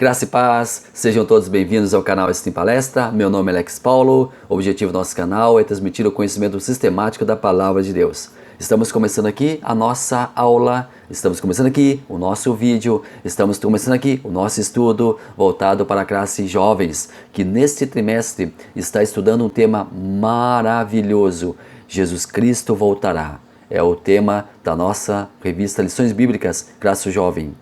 Graça e paz, sejam todos bem-vindos ao canal Steam Palestra. Meu nome é Alex Paulo. O objetivo do nosso canal é transmitir o conhecimento sistemático da Palavra de Deus. Estamos começando aqui a nossa aula, estamos começando aqui o nosso vídeo, estamos começando aqui o nosso estudo voltado para a classe jovens, que neste trimestre está estudando um tema maravilhoso: Jesus Cristo voltará. É o tema da nossa revista Lições Bíblicas, classe jovem.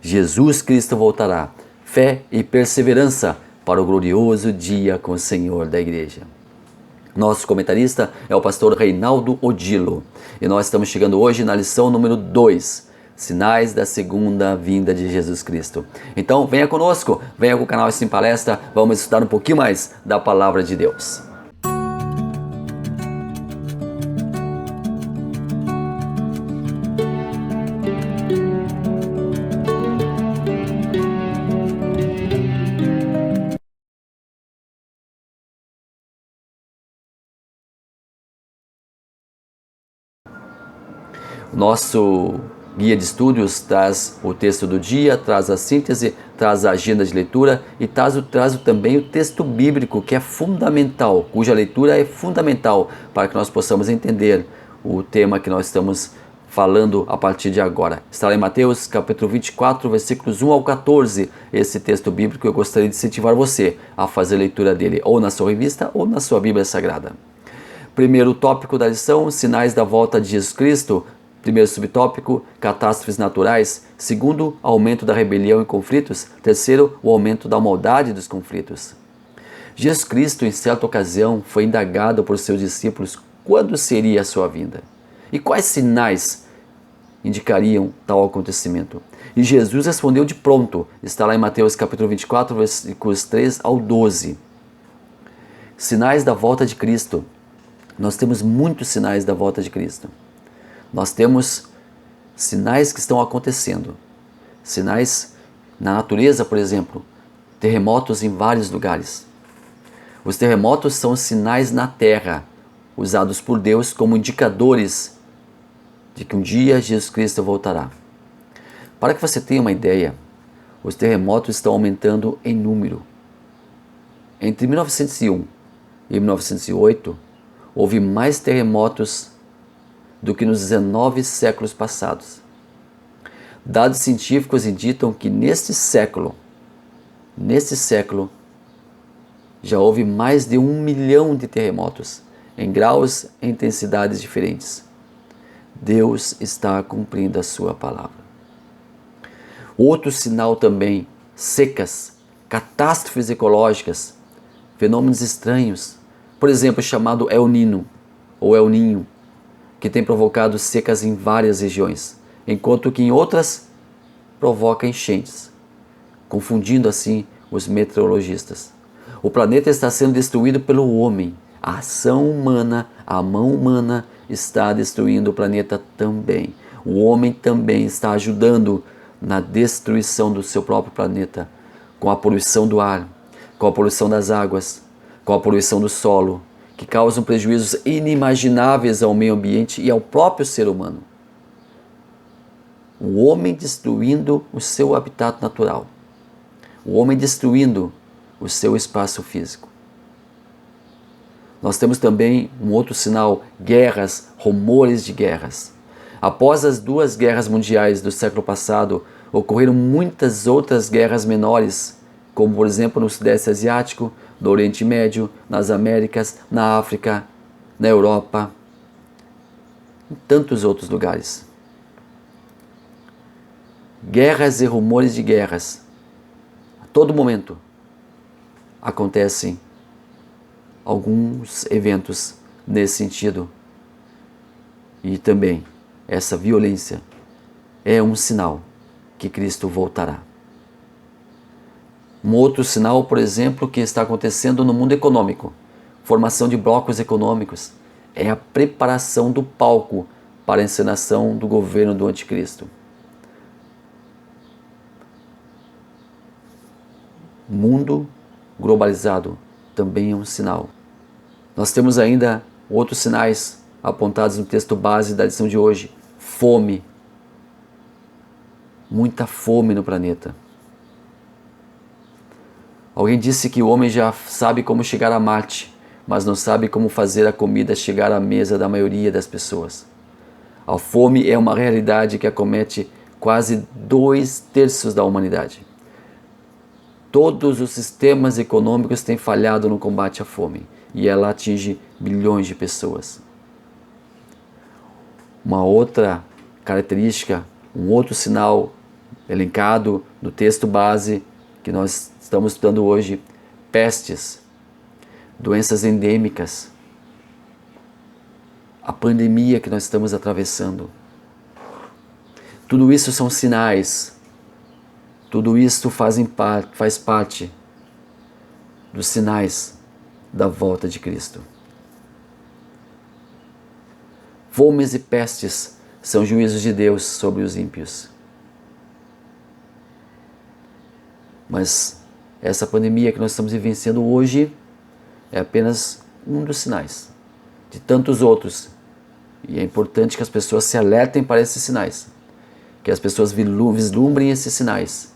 Jesus Cristo voltará. Fé e perseverança para o glorioso dia com o Senhor da igreja. Nosso comentarista é o pastor Reinaldo Odilo. E nós estamos chegando hoje na lição número 2, Sinais da Segunda Vinda de Jesus Cristo. Então venha conosco, venha com o canal Steam Palestra, vamos estudar um pouquinho mais da Palavra de Deus. Nosso guia de estudos traz o texto do dia, traz a síntese, traz a agenda de leitura e traz também o texto bíblico, que é fundamental, cuja leitura é fundamental para que nós possamos entender o tema que nós estamos falando a partir de agora. Está lá em Mateus capítulo 24, versículos 1 ao 14, esse texto bíblico. Eu gostaria de incentivar você a fazer a leitura dele, ou na sua revista ou na sua Bíblia Sagrada. Primeiro tópico da lição, sinais da volta de Jesus Cristo. Primeiro subtópico, catástrofes naturais. Segundo, aumento da rebelião e conflitos. Terceiro, o aumento da maldade dos conflitos. Jesus Cristo, em certa ocasião, foi indagado por seus discípulos quando seria a sua vinda e quais sinais indicariam tal acontecimento. E Jesus respondeu de pronto. Está lá em Mateus capítulo 24, versículos 3 ao 12. Sinais da volta de Cristo. Nós temos muitos sinais da volta de Cristo. Nós temos sinais que estão acontecendo. Sinais na natureza, por exemplo, terremotos em vários lugares. Os terremotos são sinais na terra, usados por Deus como indicadores de que um dia Jesus Cristo voltará. Para que você tenha uma ideia, os terremotos estão aumentando em número. Entre 1901 e 1908, houve mais terremotos do que nos 19 séculos passados. Dados científicos indicam que neste século, já houve mais de 1 milhão de terremotos, em graus e intensidades diferentes. Deus está cumprindo a sua palavra. Outro sinal também: secas, catástrofes ecológicas, fenômenos estranhos, por exemplo, chamado El Niño ou El Niño, que tem provocado secas em várias regiões, enquanto que em outras provoca enchentes, confundindo assim os meteorologistas. O planeta está sendo destruído pelo homem. A ação humana, a mão humana está destruindo o planeta também. O homem também está ajudando na destruição do seu próprio planeta, com a poluição do ar, com a poluição das águas, com a poluição do solo, que causam prejuízos inimagináveis ao meio ambiente e ao próprio ser humano. O homem destruindo o seu habitat natural. O homem destruindo o seu espaço físico. Nós temos também um outro sinal: guerras, rumores de guerras. Após as 2 guerras mundiais do século passado, ocorreram muitas outras guerras menores, como por exemplo no Sudeste Asiático, no Oriente Médio, nas Américas, na África, na Europa, em tantos outros lugares. Guerras e rumores de guerras. A todo momento acontecem alguns eventos nesse sentido. E também essa violência é um sinal que Cristo voltará. Um outro sinal, por exemplo, que está acontecendo no mundo econômico, formação de blocos econômicos, é a preparação do palco para a encenação do governo do anticristo. Mundo globalizado também é um sinal. Nós temos ainda outros sinais apontados no texto base da lição de hoje: fome. Muita fome no planeta. Alguém disse que o homem já sabe como chegar a Marte, mas não sabe como fazer a comida chegar à mesa da maioria das pessoas. A fome é uma realidade que acomete quase 2/3 da humanidade. Todos os sistemas econômicos têm falhado no combate à fome e ela atinge bilhões de pessoas. Uma outra característica, um outro sinal elencado no texto base que nós estamos estudando hoje: pestes, doenças endêmicas, a pandemia que nós estamos atravessando. Tudo isso são sinais, tudo isso faz parte dos sinais da volta de Cristo. Fomes e pestes são juízos de Deus sobre os ímpios. Mas essa pandemia que nós estamos vivenciando hoje é apenas um dos sinais de tantos outros. E é importante que as pessoas se alertem para esses sinais, que as pessoas vislumbrem esses sinais,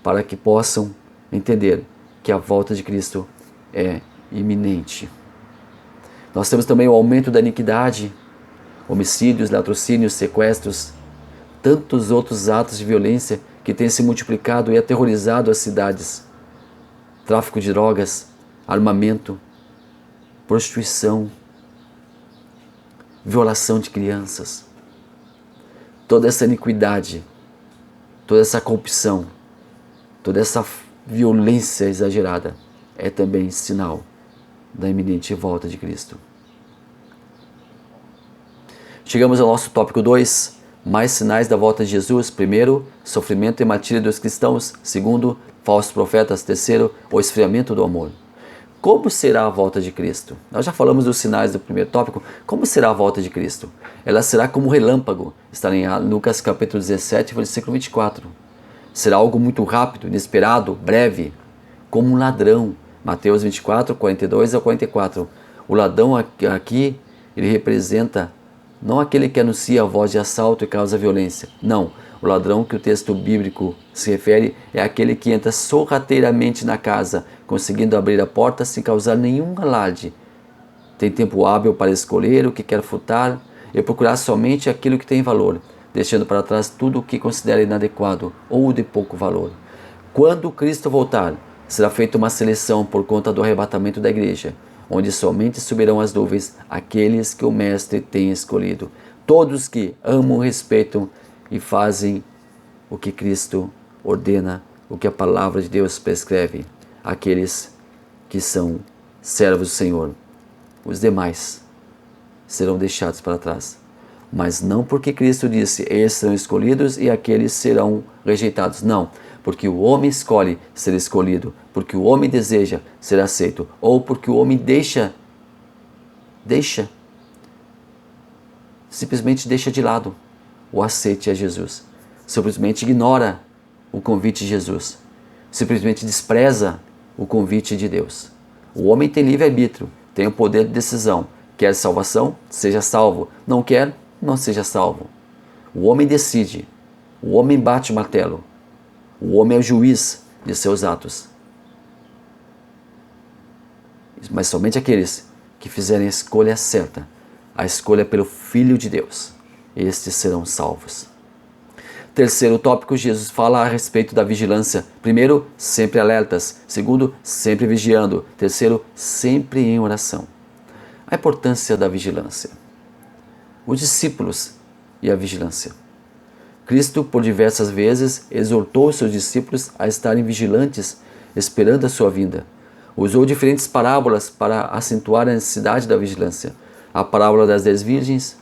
para que possam entender que a volta de Cristo é iminente. Nós temos também o aumento da iniquidade, homicídios, latrocínios, sequestros, tantos outros atos de violência que têm se multiplicado e aterrorizado as cidades. Tráfico de drogas, armamento, prostituição, violação de crianças. Toda essa iniquidade, toda essa corrupção, toda essa violência exagerada é também sinal da iminente volta de Cristo. Chegamos ao nosso tópico 2, mais sinais da volta de Jesus. Primeiro, sofrimento e martírio dos cristãos. Segundo, falsos profetas. Terceiro, o esfriamento do amor. Como será a volta de Cristo? Nós já falamos dos sinais do primeiro tópico. Como será a volta de Cristo? Ela será como um relâmpago. Está em Lucas capítulo 17, versículo 24. Será algo muito rápido, inesperado, breve, como um ladrão. Mateus 24, 42 a 44. O ladrão aqui, ele representa não aquele que anuncia a voz de assalto e causa violência. Não, o ladrão que o texto bíblico se refere é aquele que entra sorrateiramente na casa, conseguindo abrir a porta sem causar nenhum alarde. Tem tempo hábil para escolher o que quer furtar e procurar somente aquilo que tem valor, deixando para trás tudo o que considera inadequado ou de pouco valor. Quando Cristo voltar, será feita uma seleção por conta do arrebatamento da igreja, onde somente subirão às nuvens aqueles que o Mestre tem escolhido. Todos que amam, respeitam e fazem o que Cristo ordena, o que a palavra de Deus prescreve. Aqueles que são servos do Senhor. Os demais serão deixados para trás. Mas não porque Cristo disse, esses serão escolhidos e aqueles serão rejeitados. Não, porque o homem escolhe ser escolhido, porque o homem deseja ser aceito, ou porque o homem simplesmente deixa de lado o aceite a Jesus, simplesmente ignora o convite de Jesus, simplesmente despreza o convite de Deus. O homem tem livre-arbítrio, tem o poder de decisão. Quer salvação? Seja salvo. Não quer? Não seja salvo. O homem decide, o homem bate o martelo, o homem é o juiz de seus atos. Mas somente aqueles que fizerem a escolha certa, a escolha pelo Filho de Deus, estes serão salvos. Terceiro tópico, Jesus fala a respeito da vigilância. Primeiro, sempre alertas. Segundo, sempre vigiando. Terceiro, sempre em oração. A importância da vigilância. Os discípulos e a vigilância. Cristo, por diversas vezes, exortou os seus discípulos a estarem vigilantes, esperando a sua vinda. Usou diferentes parábolas para acentuar a necessidade da vigilância. A parábola das 10 virgens,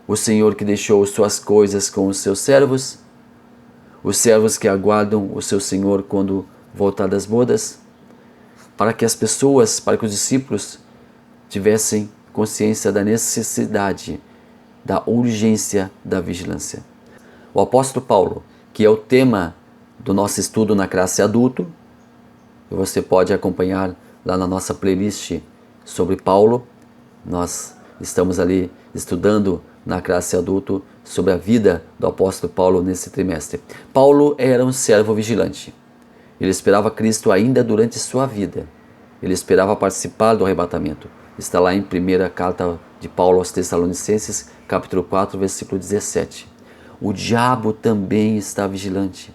o Senhor que deixou suas coisas com os seus servos, os servos que aguardam o seu Senhor quando voltar das bodas, para que as pessoas, para que os discípulos tivessem consciência da necessidade, da urgência da vigilância. O apóstolo Paulo, que é o tema do nosso estudo na classe adulto, você pode acompanhar lá na nossa playlist sobre Paulo. Nós estamos ali estudando na classe adulto sobre a vida do apóstolo Paulo nesse trimestre. Paulo era um servo vigilante. Ele esperava Cristo ainda durante sua vida. Ele esperava participar do arrebatamento. Está lá em 1ª carta de Paulo aos Tessalonicenses, capítulo 4, versículo 17. O diabo também está vigilante.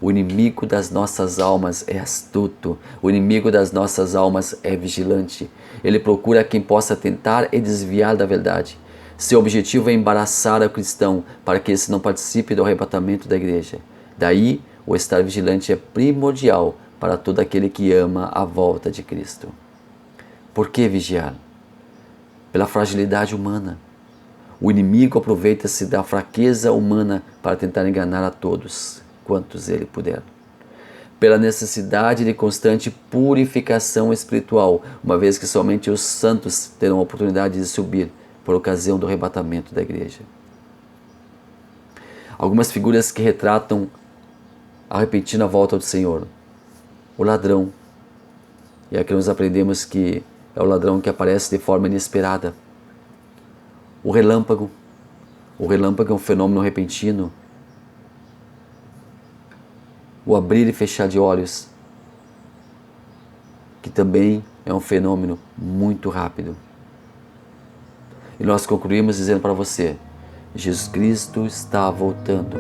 O inimigo das nossas almas é astuto. O inimigo das nossas almas é vigilante. Ele procura quem possa tentar e desviar da verdade. Seu objetivo é embaraçar o cristão para que esse não participe do arrebatamento da igreja. Daí, o estar vigilante é primordial para todo aquele que ama a volta de Cristo. Por que vigiar? Pela fragilidade humana. O inimigo aproveita-se da fraqueza humana para tentar enganar a todos, quantos ele puder. Pela necessidade de constante purificação espiritual, uma vez que somente os santos terão a oportunidade de subir por ocasião do arrebatamento da igreja. Algumas figuras que retratam a repentina volta do Senhor. O ladrão. E aqui nós aprendemos que é o ladrão que aparece de forma inesperada. O relâmpago. O relâmpago é um fenômeno repentino. O abrir e fechar de olhos, que também é um fenômeno muito rápido. E nós concluímos dizendo para você, Jesus Cristo está voltando.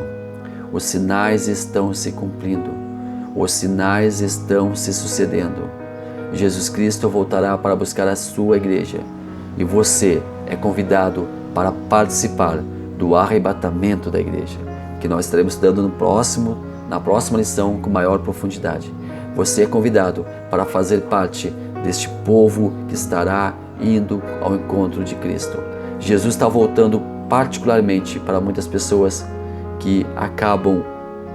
Os sinais estão se cumprindo. Os sinais estão se sucedendo. Jesus Cristo voltará para buscar a sua igreja. E você é convidado para participar do arrebatamento da igreja, que nós estaremos estudando na próxima lição com maior profundidade. Você é convidado para fazer parte deste povo que estará indo ao encontro de Cristo. Jesus está voltando particularmente para muitas pessoas que acabam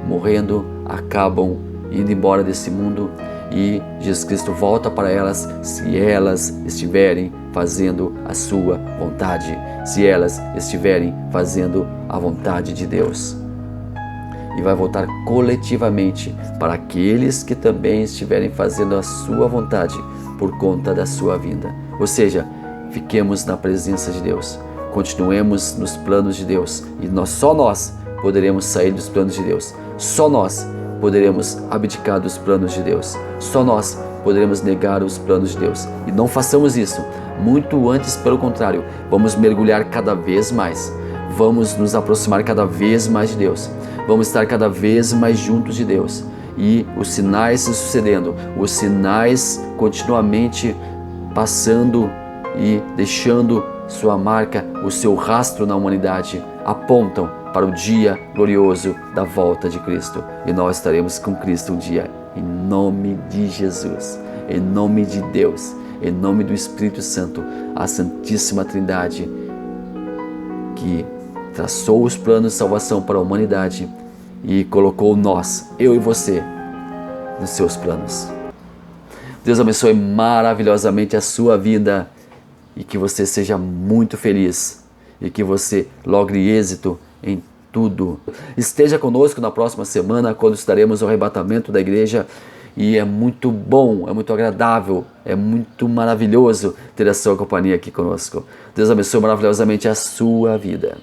morrendo, acabam indo embora desse mundo, e Jesus Cristo volta para elas se elas estiverem fazendo a sua vontade, se elas estiverem fazendo a vontade de Deus. E vai voltar coletivamente para aqueles que também estiverem fazendo a sua vontade por conta da sua vinda. Ou seja, fiquemos na presença de Deus, continuemos nos planos de Deus, e só nós poderemos sair dos planos de Deus. Só nós poderemos abdicar dos planos de Deus. Só nós poderemos negar os planos de Deus. E não façamos isso. Muito antes, pelo contrário, vamos mergulhar cada vez mais. Vamos nos aproximar cada vez mais de Deus. Vamos estar cada vez mais juntos de Deus. E os sinais se sucedendo, os sinais continuamente passando e deixando sua marca, o seu rastro na humanidade, apontam para o dia glorioso da volta de Cristo. E nós estaremos com Cristo um dia, em nome de Jesus, em nome de Deus, em nome do Espírito Santo, a Santíssima Trindade, que traçou os planos de salvação para a humanidade e colocou nós, eu e você, nos seus planos. Deus abençoe maravilhosamente a sua vida e que você seja muito feliz e que você logre êxito em tudo. Esteja conosco na próxima semana, quando estaremos no arrebatamento da igreja, e é muito bom, é muito agradável, é muito maravilhoso ter a sua companhia aqui conosco. Deus abençoe maravilhosamente a sua vida.